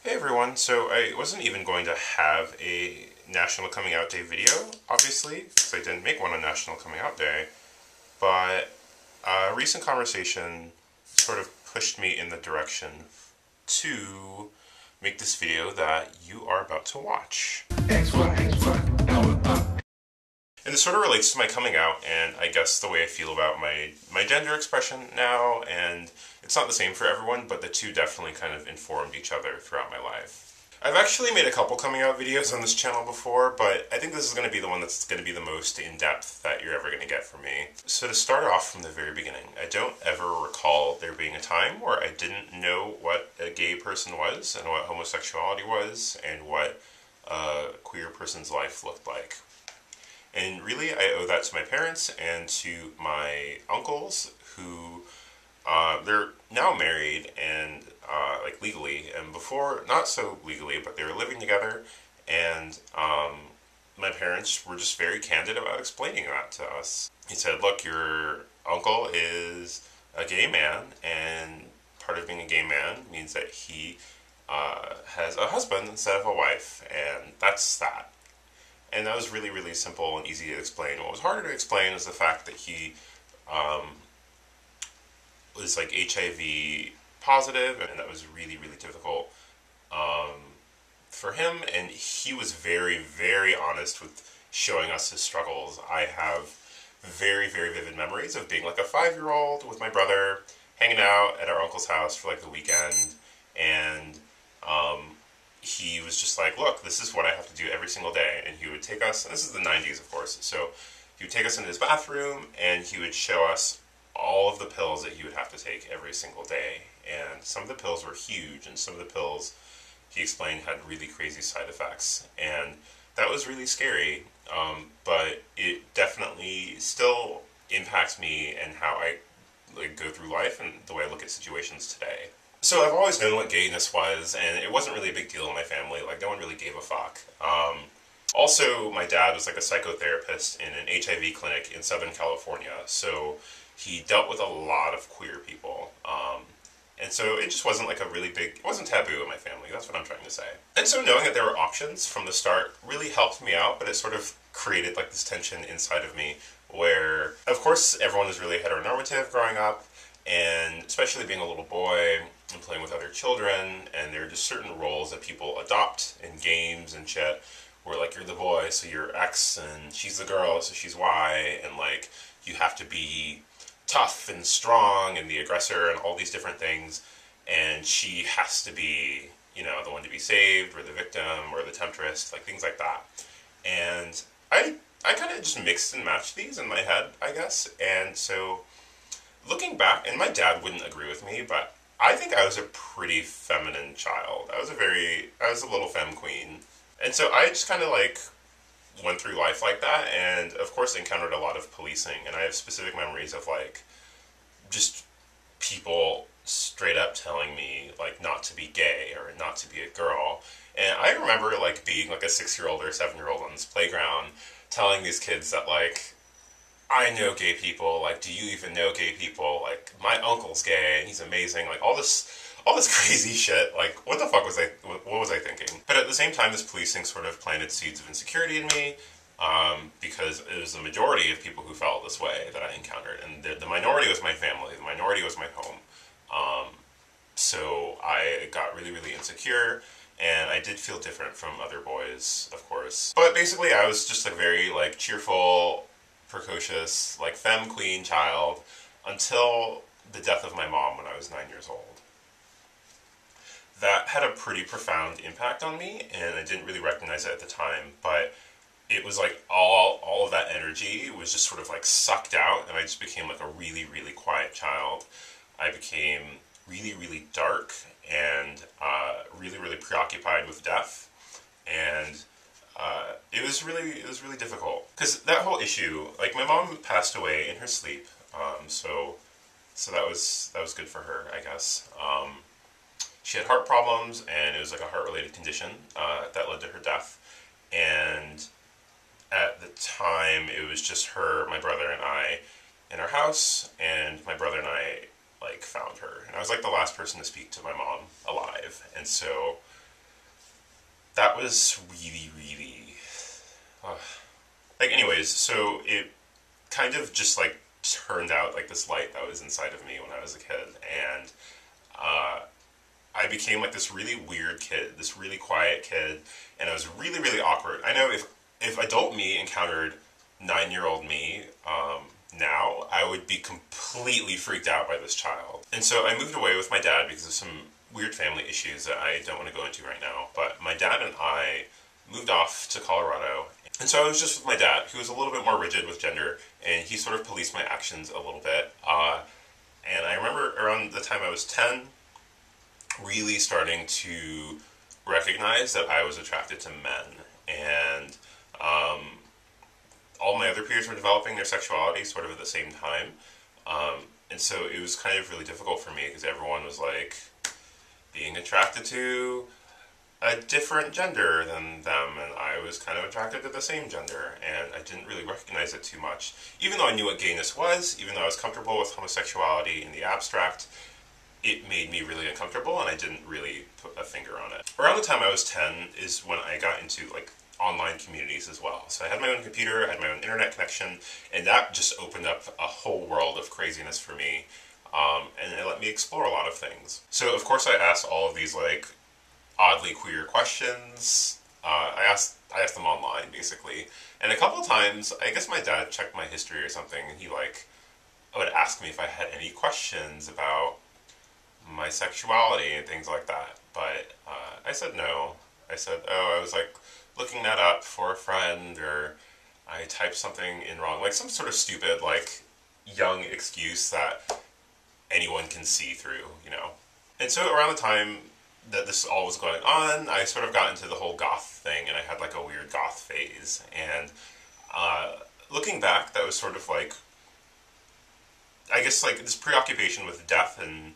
Hey everyone, so I wasn't even going to have a National Coming Out Day video, obviously, because I didn't make one on National Coming Out Day, but a recent conversation sort of pushed me in the direction to make this video that you are about to watch. And this sort of relates to my coming out and I guess the way I feel about my gender expression now, and it's not the same for everyone, but the two definitely kind of informed each other throughout my life. I've actually made a couple coming out videos on this channel before, but I think this is going to be the one that's going to be the most in-depth that you're ever going to get from me. So to start off from the very beginning, I don't ever recall there being a time where I didn't know what a gay person was and what homosexuality was and what a queer person's life looked like. And really, I owe that to my parents and to my uncles, who they're now married and like legally, and before not so legally, but they were living together. And my parents were just very candid about explaining that to us. He said, "Look, your uncle is a gay man, and part of being a gay man means that he has a husband instead of a wife, and that's that." And that was really, really simple and easy to explain. What was harder to explain was the fact that he was like HIV positive, and that was really, really difficult for him. And he was very, very honest with showing us his struggles. I have very, very vivid memories of being like a 5-year-old with my brother, hanging out at our uncle's house for like the weekend, and he was just like, "Look, this is what I have to do every single day." And he would take us, and this is the 90s, of course, so he would take us into his bathroom and he would show us all of the pills that he would have to take every single day. And some of the pills were huge, and some of the pills, he explained, had really crazy side effects. And that was really scary, but it definitely still impacts me and how I like go through life and the way I look at situations today. So I've always known what gayness was, and it wasn't really a big deal in my family. Like, no one really gave a fuck. Also, my dad was like a psychotherapist in an HIV clinic in Southern California, so he dealt with a lot of queer people. And so it just wasn't like a really big, it wasn't taboo in my family, that's what I'm trying to say. And so knowing that there were options from the start really helped me out, but it sort of created like this tension inside of me where, of course, everyone was really heteronormative growing up, and especially being a little boy and playing with other children, and there are just certain roles that people adopt in games and shit, where like you're the boy, so you're X, and she's the girl, so she's Y, and like you have to be tough and strong and the aggressor and all these different things, and she has to be, you know, the one to be saved, or the victim, or the temptress, like things like that. And I kind of just mixed and matched these in my head, I guess. And so looking back, and my dad wouldn't agree with me, but I think I was a pretty feminine child. I was a little femme queen. And so I just kind of like went through life like that, and of course encountered a lot of policing, and I have specific memories of like just people straight up telling me like not to be gay or not to be a girl. And I remember like being like a 6-year-old or a 7-year-old on this playground telling these kids that like, "I know gay people, like, do you even know gay people? Like, my uncle's gay and he's amazing." Like all this crazy shit. Like, what the fuck was what was I thinking? But at the same time, this policing sort of planted seeds of insecurity in me, because it was the majority of people who felt this way that I encountered, and the minority was my family, the minority was my home. So I got really, really insecure, and I did feel different from other boys, of course. But basically, I was just a very like cheerful, precocious, like femme queen child until the death of my mom when I was 9 years old. That had a pretty profound impact on me, and I didn't really recognize it at the time, but it was like all of that energy was just sort of like sucked out, and I just became like a really, really quiet child. I became really, really dark and really, really preoccupied with death, and it was really difficult, because that whole issue, like my mom passed away in her sleep, so that was good for her, I guess. She had heart problems, and it was like a heart-related condition that led to her death. And at the time, it was just her, my brother, and I in our house, and my brother and I like found her, and I was like the last person to speak to my mom alive. And so that was really, really, uh, like, anyways, so it kind of just, like, turned out, like, this light that was inside of me when I was a kid, and, uh, I became, like, this really weird kid, this really quiet kid, and I was really, really awkward. I know if adult me encountered 9-year-old me, now, I would be completely freaked out by this child. And so I moved away with my dad because of some weird family issues that I don't want to go into right now. But my dad and I moved off to Colorado. And so I was just with my dad, who was a little bit more rigid with gender, and he sort of policed my actions a little bit. And I remember around the time I was 10, really starting to recognize that I was attracted to men. And all my other peers were developing their sexuality sort of at the same time. And so it was kind of really difficult for me because everyone was like being attracted to a different gender than them, and I was kind of attracted to the same gender, and I didn't really recognize it too much. Even though I knew what gayness was, even though I was comfortable with homosexuality in the abstract, it made me really uncomfortable, and I didn't really put a finger on it. Around the time I was 10 is when I got into, like, online communities as well. So I had my own computer, I had my own internet connection, and that just opened up a whole world of craziness for me, and it let me explore a lot of things. So, of course, I asked all of these, like, oddly queer questions. I asked them online, basically. And a couple times, I guess my dad checked my history or something, and he, like, would ask me if I had any questions about my sexuality and things like that. But I said no. I said, oh, I was, like, looking that up for a friend, or I typed something in wrong. Like, some sort of stupid, like, young excuse that anyone can see through, you know? And so around the time that this all was going on, I sort of got into the whole goth thing, and I had, like, a weird goth phase. And looking back, that was sort of, like, I guess, like, this preoccupation with death and,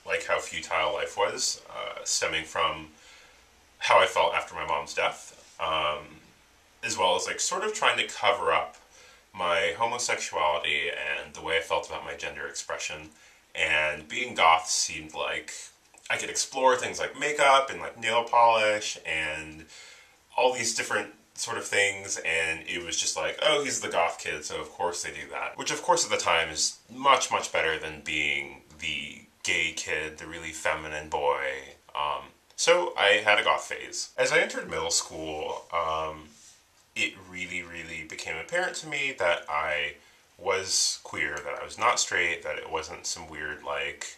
like, how futile life was, stemming from how I felt after my mom's death, as well as, like, sort of trying to cover up my homosexuality and the way I felt about my gender expression. And being goth seemed like I could explore things like makeup and, like, nail polish and all these different sort of things, and it was just like, oh, he's the goth kid, so of course they do that. Which, of course, at the time is much, much better than being the gay kid, the really feminine boy. So I had a goth phase. As I entered middle school, it really, really became apparent to me that I was queer, that I was not straight, that it wasn't some weird, like,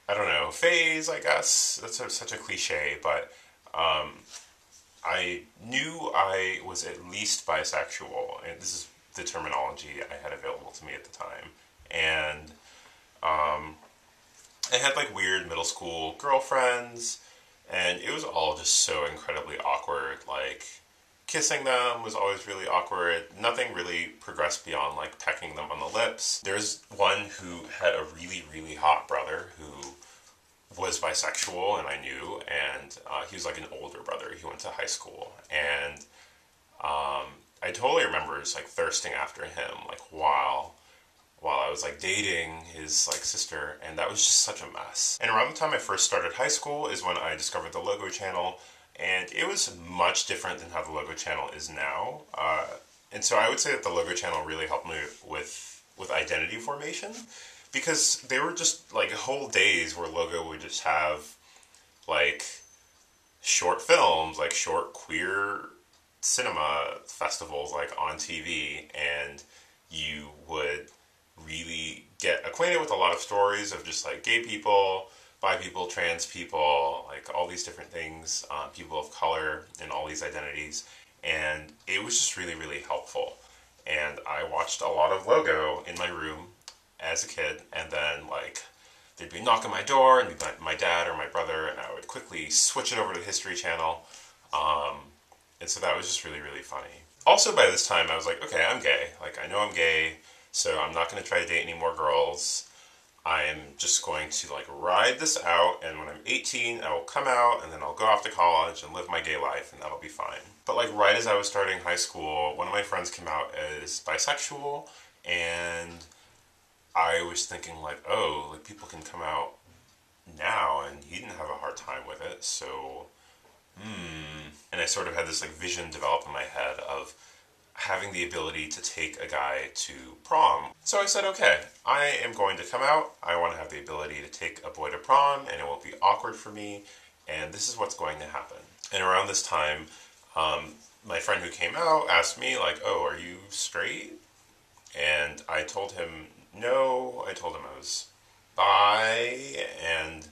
I don't know, phase, I guess. That's such a cliche, but I knew I was at least bisexual, and this is the terminology I had available to me at the time. And I had, like, weird middle school girlfriends, and it was all just so incredibly awkward. Like, kissing them was always really awkward. Nothing really progressed beyond, like, pecking them on the lips. There's one who had a really, really hot brother who was bisexual, and I knew, and he was, like, an older brother. He went to high school, and I totally remember just, like, thirsting after him, like, while I was, like, dating his, like, sister, and that was just such a mess. And around the time I first started high school is when I discovered the Logo channel, and it was much different than how the Logo channel is now. And so I would say that the Logo channel really helped me with identity formation, because there were just, like, whole days where Logo would just have, like, short films, like, short queer cinema festivals, like, on TV, and you would really get acquainted with a lot of stories of just, like, gay people, bi people, trans people, like, all these different things, people of color, and all these identities, and it was just really, really helpful. And I watched a lot of Logo in my room as a kid, and then, like, there'd be a knock on my door, and it'd be my dad or my brother, and I would quickly switch it over to the History Channel, and so that was just really, really funny. Also, by this time, I was like, okay, I'm gay. Like, I know I'm gay, so I'm not going to try to date any more girls. I'm just going to, like, ride this out, and when I'm 18, I will come out, and then I'll go off to college and live my gay life, and that'll be fine. But, like, right as I was starting high school, one of my friends came out as bisexual, and I was thinking, like, oh, like, people can come out now, and he didn't have a hard time with it, so And I sort of had this like vision develop in my head of having the ability to take a guy to prom. So I said, okay, I am going to come out. I want to have the ability to take a boy to prom, and it won't be awkward for me. And this is what's going to happen. And around this time, my friend who came out asked me, like, oh, are you straight? And I told him no. I told him I was bi, and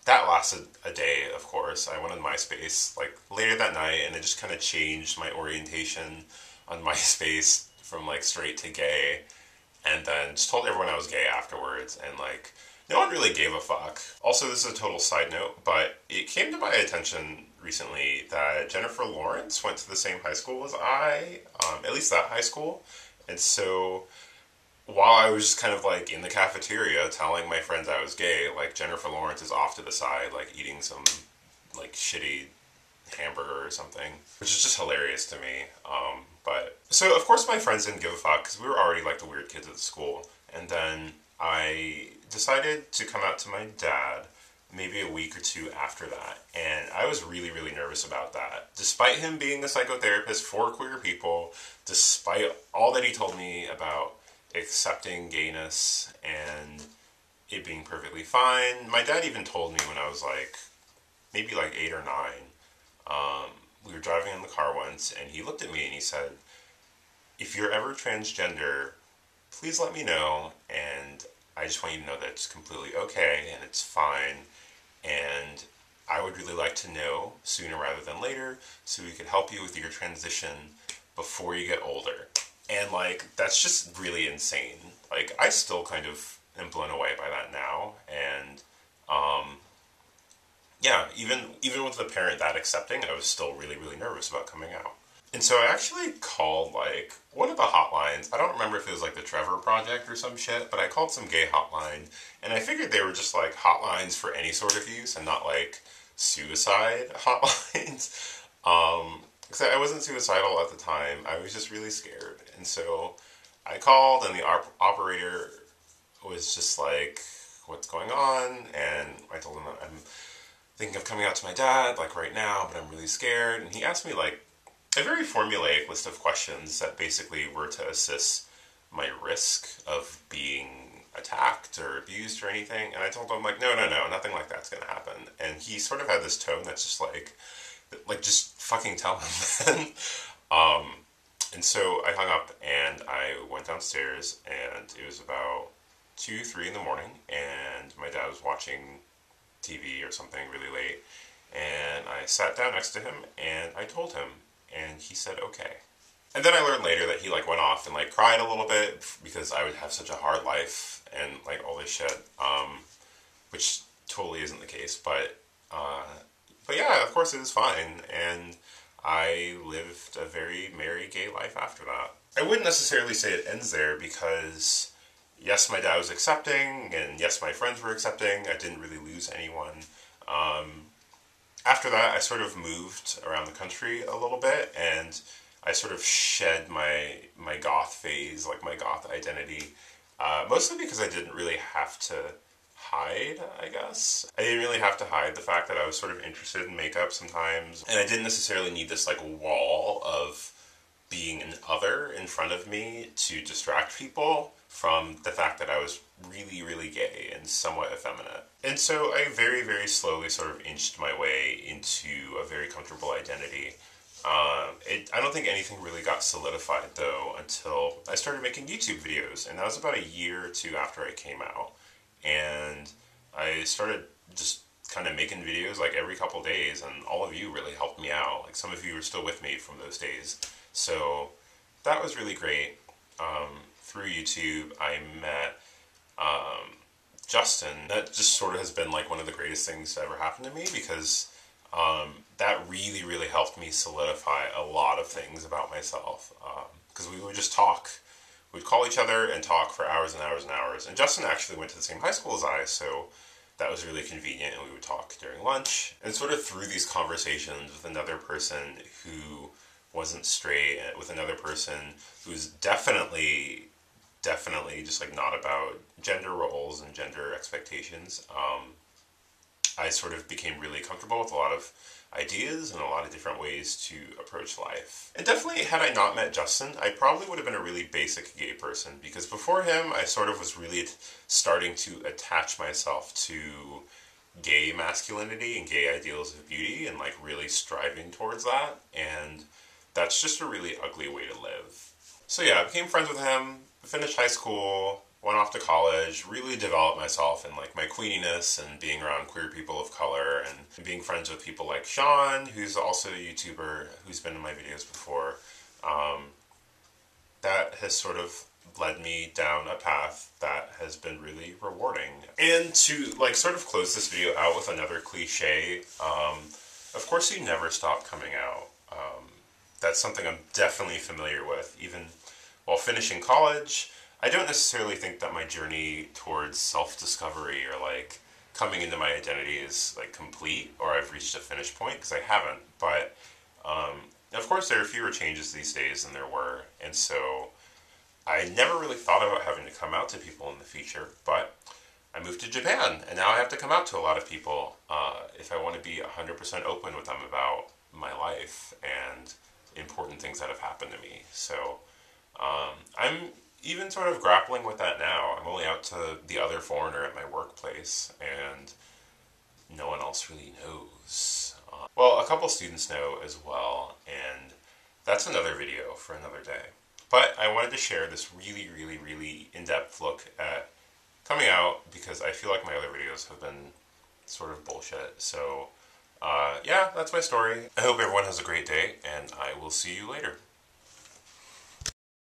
that lasted a day, of course. I went on MySpace like later that night, and it just kind of changed my orientation on MySpace from like straight to gay, and then just told everyone I was gay afterwards, and like no one really gave a fuck. Also, this is a total side note, but it came to my attention recently that Jennifer Lawrence went to the same high school as I, at least that high school, and so while I was just kind of like in the cafeteria telling my friends I was gay, like Jennifer Lawrence is off to the side, like eating some like shitty hamburger or something, which is just hilarious to me. But so of course my friends didn't give a fuck because we were already like the weird kids at the school. And then I decided to come out to my dad maybe a week or two after that. And I was really, really nervous about that. Despite him being a psychotherapist for queer people, despite all that he told me about accepting gayness and it being perfectly fine. My dad even told me when I was like, maybe like 8 or 9, we were driving in the car once and he looked at me and he said, if you're ever transgender, please let me know, and I just want you to know that it's completely okay and it's fine, and I would really like to know sooner rather than later so we could help you with your transition before you get older. And like that's just really insane. Like I still kind of am blown away by that now, and yeah, even with the parent that accepting, I was still really really nervous about coming out. And so I actually called like one of the hotlines. I don't remember if it was like the Trevor Project or some shit, but I called some gay hotline, and I figured they were just like hotlines for any sort of use and not like suicide hotlines. Because I wasn't suicidal at the time. I was just really scared. And so I called, and the operator was just like, what's going on? And I told him I'm thinking of coming out to my dad, like right now, but I'm really scared. And he asked me like a very formulaic list of questions that basically were to assess my risk of being attacked or abused or anything. And I told him like, no, nothing like that's going to happen. And he sort of had this tone that's just like just fucking tell him then. And so I hung up and I went downstairs, and it was about 2, 3 in the morning, and my dad was watching TV or something really late, and I sat down next to him and I told him, and he said okay. And then I learned later that he like went off and like cried a little bit because I would have such a hard life and like all this shit, which totally isn't the case, but yeah, of course it was fine, and I lived a very merry gay life after that. I wouldn't necessarily say it ends there because, yes, my dad was accepting, and yes, my friends were accepting. I didn't really lose anyone. After that, I sort of moved around the country a little bit, and I sort of shed my goth phase, like my goth identity, mostly because I didn't really have to hide, I guess. I didn't really have to hide the fact that I was sort of interested in makeup sometimes, and I didn't necessarily need this like wall of being an other in front of me to distract people from the fact that I was really, really gay and somewhat effeminate. And so I very, very slowly sort of inched my way into a very comfortable identity. I don't think anything really got solidified though until I started making YouTube videos, and that was about a year or two after I came out. And I started just kind of making videos like every couple days, and all of you really helped me out. Like some of you are still with me from those days. So that was really great. Through YouTube, I met Justin. That just sort of has been like one of the greatest things that ever happened to me because that really, really helped me solidify a lot of things about myself. Because we would just talk. We'd call each other and talk for hours and hours and hours. And Justin actually went to the same high school as I, so that was really convenient, and we would talk during lunch. And sort of through these conversations with another person who wasn't straight, with another person who's definitely just like not about gender roles and gender expectations, I sort of became really comfortable with a lot of ideas and a lot of different ways to approach life. And definitely, had I not met Justin, I probably would have been a really basic gay person, because before him, I sort of was really starting to attach myself to gay masculinity and gay ideals of beauty and like really striving towards that, and that's just a really ugly way to live. So yeah, I became friends with him, finished high school, went off to college, really developed myself in like my queeniness and being around queer people of color and being friends with people like Sean, who's also a YouTuber, who's been in my videos before. That has sort of led me down a path that has been really rewarding. And to like sort of close this video out with another cliche, of course you never stop coming out. That's something I'm definitely familiar with. Even while finishing college, I don't necessarily think that my journey towards self-discovery or like coming into my identity is like complete or I've reached a finish point, because I haven't. But of course there are fewer changes these days than there were, and so I never really thought about having to come out to people in the future, but I moved to Japan, and now I have to come out to a lot of people if I want to be 100% open with them about my life and important things that have happened to me. So I'm even sort of grappling with that now. I'm only out to the other foreigner at my workplace, and no one else really knows. Well, a couple students know as well, and that's another video for another day. But I wanted to share this really, really, really in-depth look at coming out, because I feel like my other videos have been sort of bullshit. So, yeah, that's my story. I hope everyone has a great day, and I will see you later.